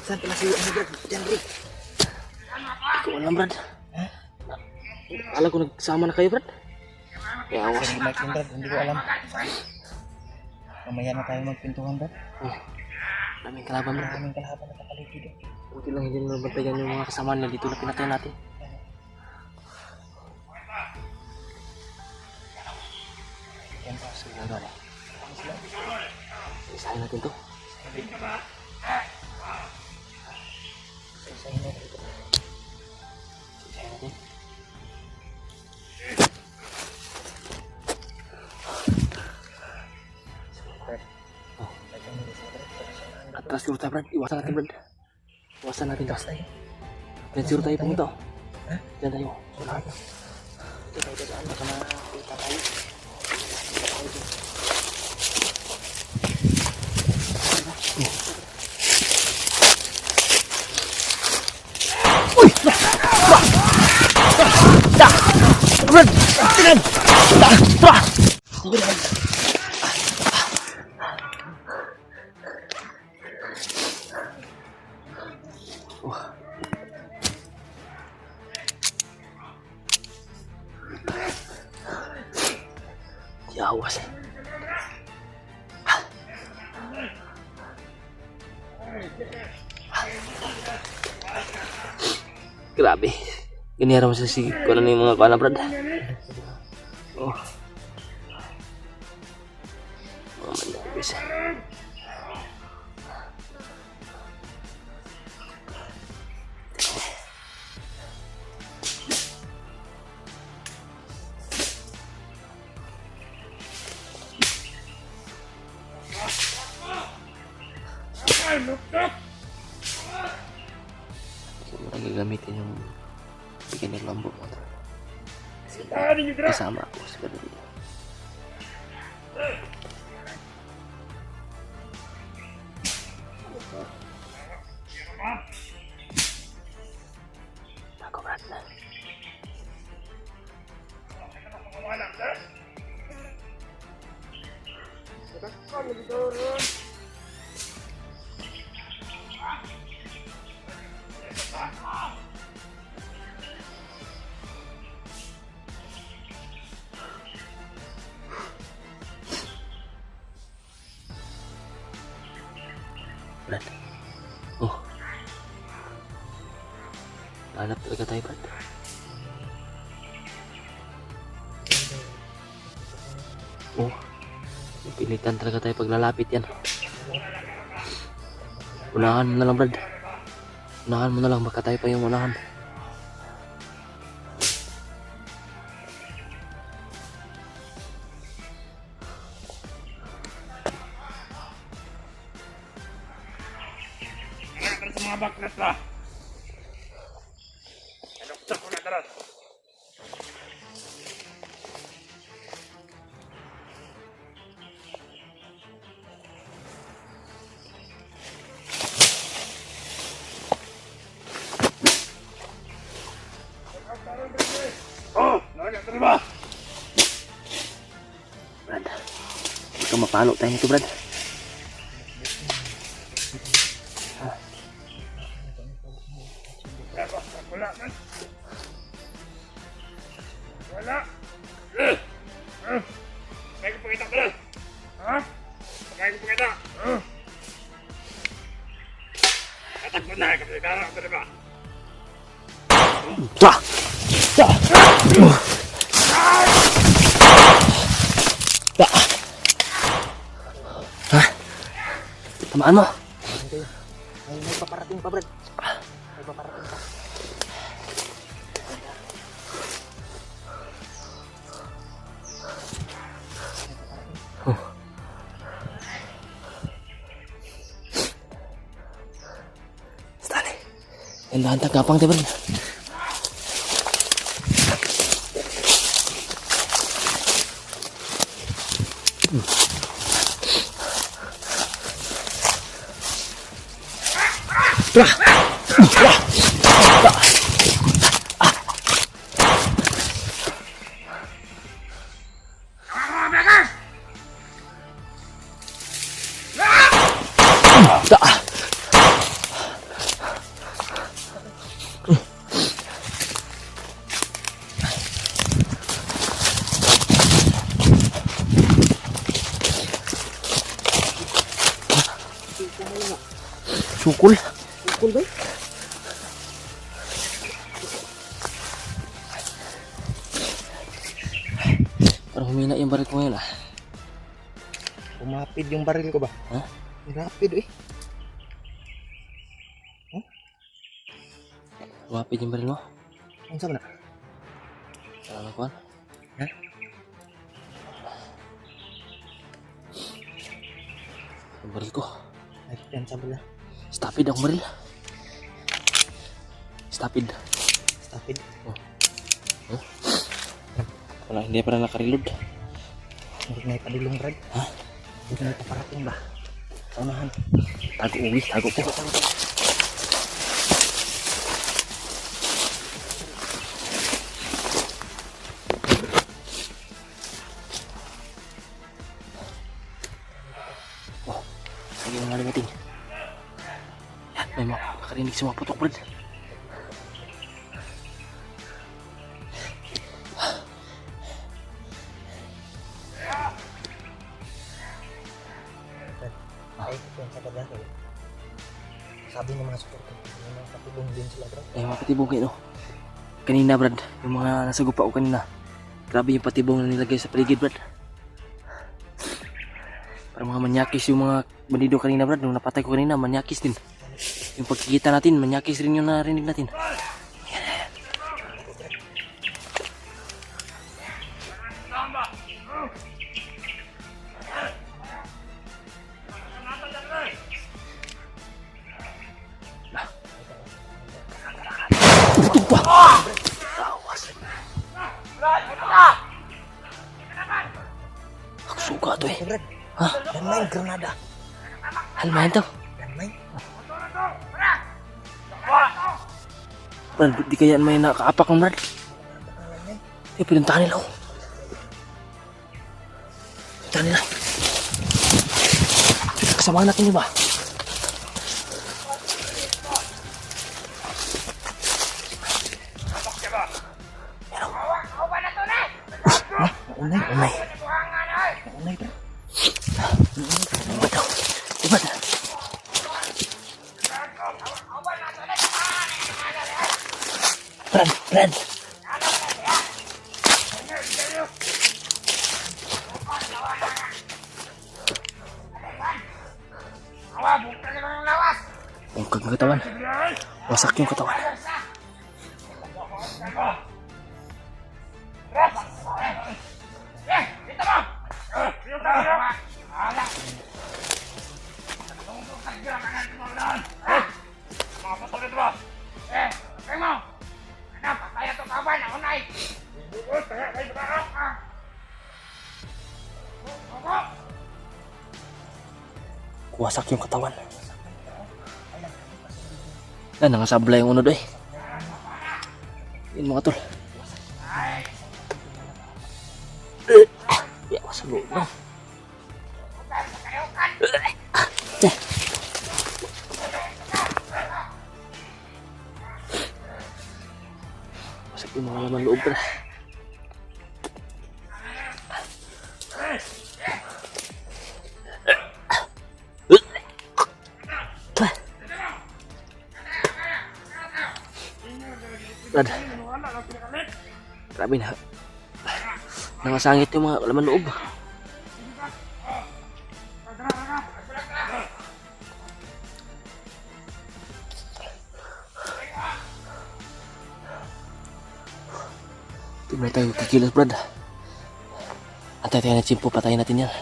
Saan pala si Brad? Diyan, Brad. Ikaw alam Brad. Akala ko nagsama na kayo Brad. Kaya awas. Si Mike and Brad, hindi ko alam. Mamaya na tayo magpintuhan, Brad. Daming kalaban Brad. Maraming kalaban na kapaligid. Buti lang hindi na nabantayan yung mga kasama niya dito na pinatay natin. Yan pa. Sige na gani. Isahin natin to. Isahin mo dito. Isahin natin. Brad. Oh. Lagyan mo dito, Brad. Atras siguro tayo Brad. Iwasan natin Brad. Iwasan natin to. tayo. Diyan siguro tayo pumunta. Ha? Diyan tayo. Dito tayo daan. Baka makita tayo. Brad! Tingnan! Tara! Sige na. Yawas eh. Grabe. Ganyan mo sa si kung ano yung mga kana Brad. Oh. Oh, manabis. Siguro gagamitin yung bigyan ng lambo mo. Kasama ako sa ganun. Ako Brad na. Brad. Oh. Hanap talaga tayo, Brad. Oh. Pilitan talaga tayo paglalapit yan. Unahan mo na lang, Brad. Unahan mo na lang, baka tayo pa yung unahan. Sa mga baklat ba? May doktor ko na daras. Oh, nakakatari ba? Brad, baka mapalo tayo nito, Brad. Wala man. Magkano ka ba? Tah! Ha? Tamaan mo? May paparating pa, Brad. May paparating pa. Stali. Yan dahan tagapang, diba? Sukul. Cool ba? Parang humina yung baril ko ngayon ah. Umapid yung baril ko ba? Ha? Rapid eh. Wapid yung baril mo. Ang sama na? Alam ko. Ha? Yung baril ko. Ay, yan sabala. Stupid akong baril. Stupid. Stupid. Wala, hindi pa na nakareload. Hindi na ipadulong, Brad. Ha? Hindi na ipaparating ba? Sa unahan. Tago uwi, tago po. Oh, lagi mo nalimutin. Yan, may makarinig sa mga putok, Brad. Ay, yan sa kabila ko. Sabi ng mga support ko, may mga patulong din sila, Brad. Ay, mga patibong kayo, no? Kanina, Brad, yung mga nasa gupa ko kanina. Grabe yung patibong na nilagay sa paligid, Brad. Parang mga manyakis yung mga bandido kanina, Brad. Nung napatay ko kanina, manyakis din. Yung pagkikita natin, manyakis rin yung narinig natin. Ako suka to eh. Brad, Ha? dan main granada. Halmahin to. Dan main. Brad, di kaya may nakaapak ng Brad. Eh, pinuntahan nila ako. Pinuntahan nila. Kasamahan natin yun ba? Unay. Unay. Unay, Brad. Iba daw. Iba daw. Brad. Bungkag ng katawan. Wasak yung katawan. Wasak yung katawan. Yan, nangasabla yung unod eh. Yun mga tol. Ya, sa loob lang. Wasak yung mga laman loob na. Grabe na. Nangasangit yung mga laman loob. Hindi na tayo kikilos, Brad. Antay tayo na chimpo, patayin natin yan.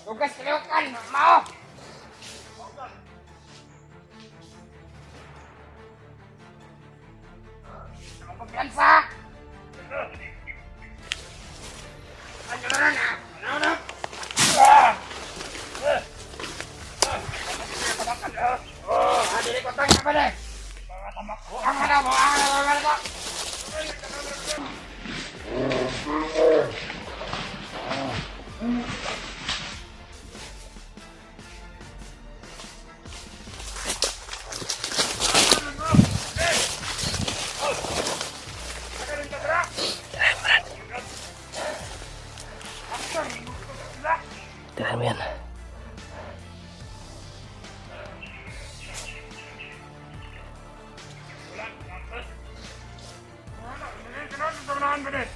Tugas kaliwatan, mau. Pagbiansa. Adili ko tang apa deh? Ang ada, ang ada. Tirahan mo yan. Tirahan mo, Brad.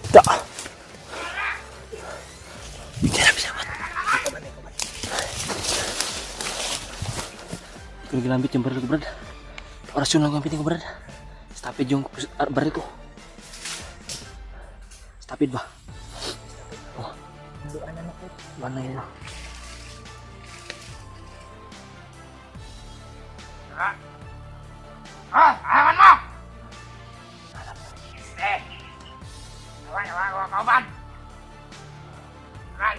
Da. Ito ginamit yung baril ko, Brad. Orasyon lang gamitin ko, Brad. Stopid yung baril ko. Stopid ba? Oh. Duan na ko. Mana yun? Awan mo! Awan ko, kauban! Awan!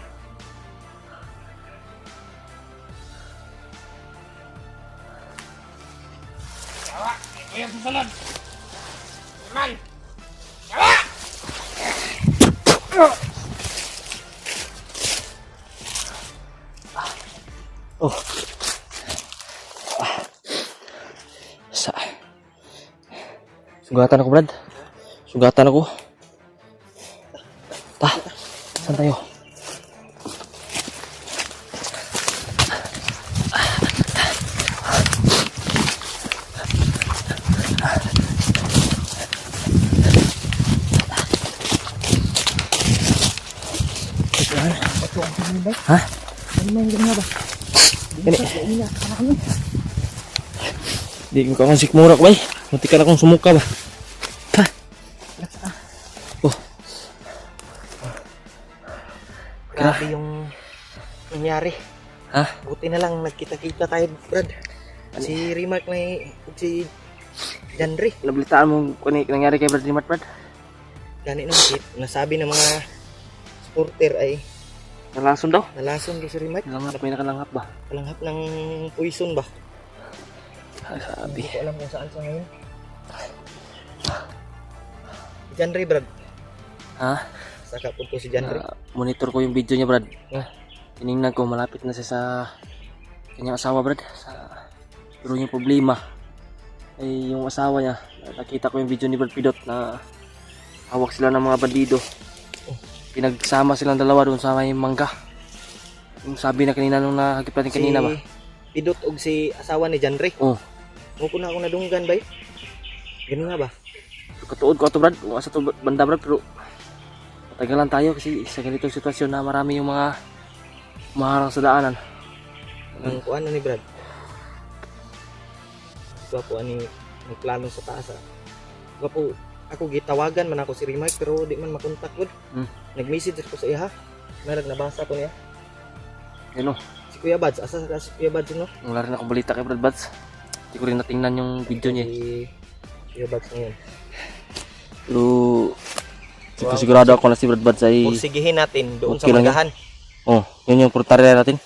Jawa, ito yung susunod! Awan! Jawa! Oh. Sa. Sugatan ako, Brad. Sugatan ako. Saan tayo? Ha? Ano man yung ginawa ba? Gani. Di ko kang sikmura ko, bay. Munti ka na kong sumuka ba? Ha? Oh. Grabe yung nangyari. Ha? Buti na lang nagkita-kita tayo, Brad. Si Rimark may si Janry. Nabalitaan mo kung ano nangyari kay Brad Rimat, Brad? Gani nung kit, nasabi ng mga supporter ay Nalason daw? nalason kay si Rimark. Nalanghap, may nakalanghap ba? Kalanghap ng poison ba? Sabi. Hindi ko alam kung saan siya ngayon. Si Janry, Brad. Ha? Saka po si Janry. Monitor ko yung video niya, Brad. Ah. Tinignan ko, malapit na siya sa kanyang asawa, Brad. Pero yung problema ay yung asawa niya. Nakita ko yung video ni Brad Pidot na hawak sila ng mga bandido. Pinagsama silang dalawa doon sa may mangga. Yung sabi na kanina nung nakagip natin kanina ba? Pidot og si asawa ni Janry. Oh. Muko na ako nadunggan ba? Ganun nga ba? Katuod ko ato, Brad. Kung asa to banda, Brad. Pero matagalan tayo kasi sa ganitong sitwasyon na marami yung mga maharang sa daanan. Ang kuan na ni Brad. Gwapo ani ang plano sa taas. Gwapo ako gitawagan man ako si Rimark pero di man makontak gud. Nag-message ko sa iya. Nabasa ko niya. Ano? Si Kuya Bads, asa ka si Kuya Bads no? Wala rin akong balita kay Brad Buds. Hindi ko rin natingnan yung video niya. Si Kuya Bads ngayon. Pero sigurado ako na si Brad Buds ay Pursigihin natin doon Okay sa lang yan. Magahan. oh, yun yung portarya natin.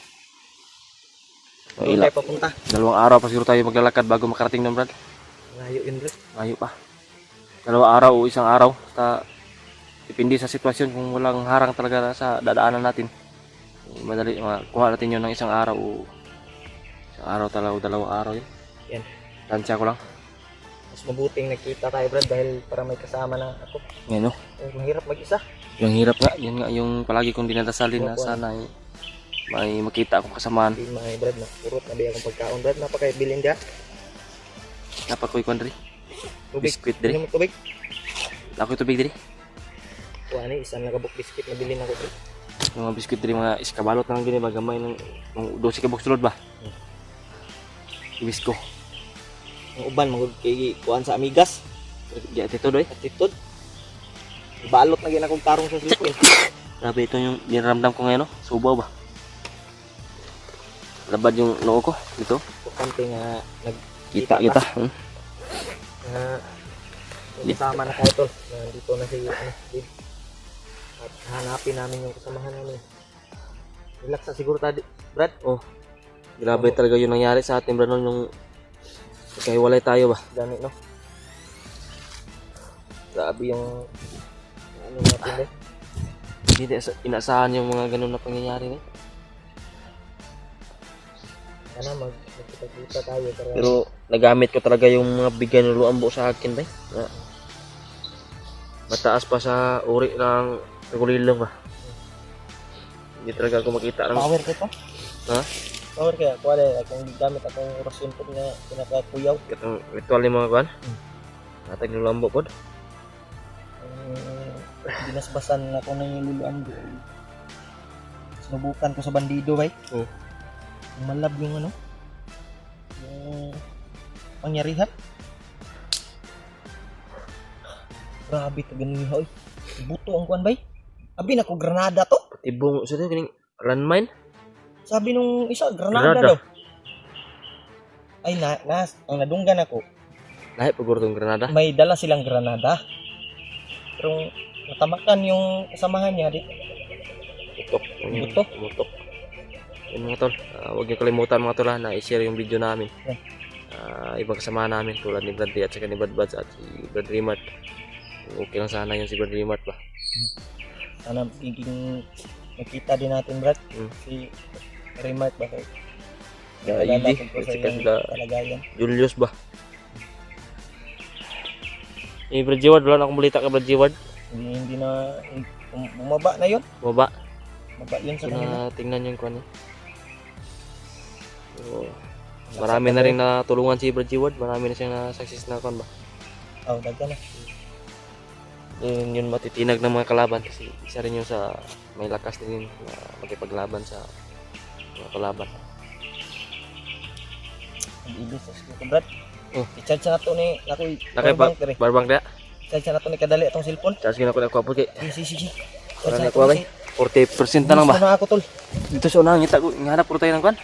O, Doon ila, tayo papunta. 2 araw pa siguro tayo maglalakad bago makarating ng Brad. Layo yun, Brad. Layo pa. 2 araw o 1 araw. Basta depende sa sitwasyon kung walang harang talaga sa dadaanan natin. Madali makuha natin yun ng 1 araw o 1 araw talaga o 2 araw yun. Yan. Tansya ko lang. Mas mabuting nakita tayo, Brad, dahil para may kasama na ako. Yan o. Mahirap mag-isa. Yung hirap nga. Yun nga yung palagi kong dinadasalin na sana may makita akong kasamaan. Hindi mga Brad na purot na di akong pagkaon, Brad. Napakaibilin dia. Napakoy ko diri. Tubig. Biskuit diri. Inom mo tubig. Lakoy tubig diri. Kuha ni, isang nagabok biscuit na bilhin ako, Brad. Yung mga biskuit diri mga iskabalot lang gini ba gamay ng 12 ka box sulod ba. Ibis ko. Ang uban, kay kuhaan sa amigas. Di atito doy. Attitude. Balot na gina akong tarong sa silipin. Grabe ito yung dinaramdam ko ngayon, no? Subaw ba? Labad yung noo ko dito. Importante nga Kita kita. Kasama na kayo tol. Nandito na si Dave. At hanapin namin yung kasamahan namin. Relax na siguro tayo, Brad. Oh. Grabe talaga yung nangyari sa atin, bro, nung kahiwalay tayo ba. Dami, no? Grabe yung ano natin eh. Hindi inaasahan yung mga ganun na pangyayari, eh. Sana magkita-kita tayo. Pero nagamit ko talaga yung mga bigay ng luambo sa akin, bay. Mataas pa sa uri ng regulilong ba. Hindi talaga ako makita ng Power ka to? Ha? Power kaya. Kuha na akong gamit akong orasyon po na pinakakuyaw. katong ritual ni mga kuan. Natag ng luambo pod. Binasbasan ako na yung luluan ko. Sinubukan ko sa bandido, bay. Oo. Malab yung ano, yung pangyarihan. Grabe ka ganun hoy. Buto ang kuan, bay. Abi na ko granada to. Tibong sa kining landmine. Sabi nung isa, granada Granada. daw. Ay, ang nadunggan ako, Lahi paguro tong granada. may dala silang granada. Pero natamakan yung kasamahan niya, di. Butok. Buto? Butok. Yun mga tol. Huwag niyo kalimutan mga tol na i-share yung video namin. Yeah. Ibang kasama namin tulad ni Brad D at saka ni Brad Buds at si Brad Rimart. Okay lang sana yung si Brad Rimart ba. Sana magiging nakita din natin, Brad. Si Remark ba kayo? Hindi. Sika sila Kalagayan. Julius ba. Brad Jeward. Wala na akong balita kay Brad Jeward. Hindi na bumaba na yun. Baba. Baba yun sa So kanila. na tingnan yung kanya. So, marami na rin natulungan si Brad Jeward. Marami na siyang na-success na kon ba. Oh, daga na. Yun matitinag ng mga kalaban kasi isa rin yung sa may lakas din na makipaglaban sa mga kalaban. Ang ibig sa ko, Brad. Oh. I-charge na to ni ako'y Nakay dere. barbang dia. I-charge na to ni kadali atong cellphone. Tapos gina ko na ako kay Sige. para na ko bay. 40% na lang ba? Na ako tol. Dito sa unang ngita ko, nghanap ko tayo ng kwan.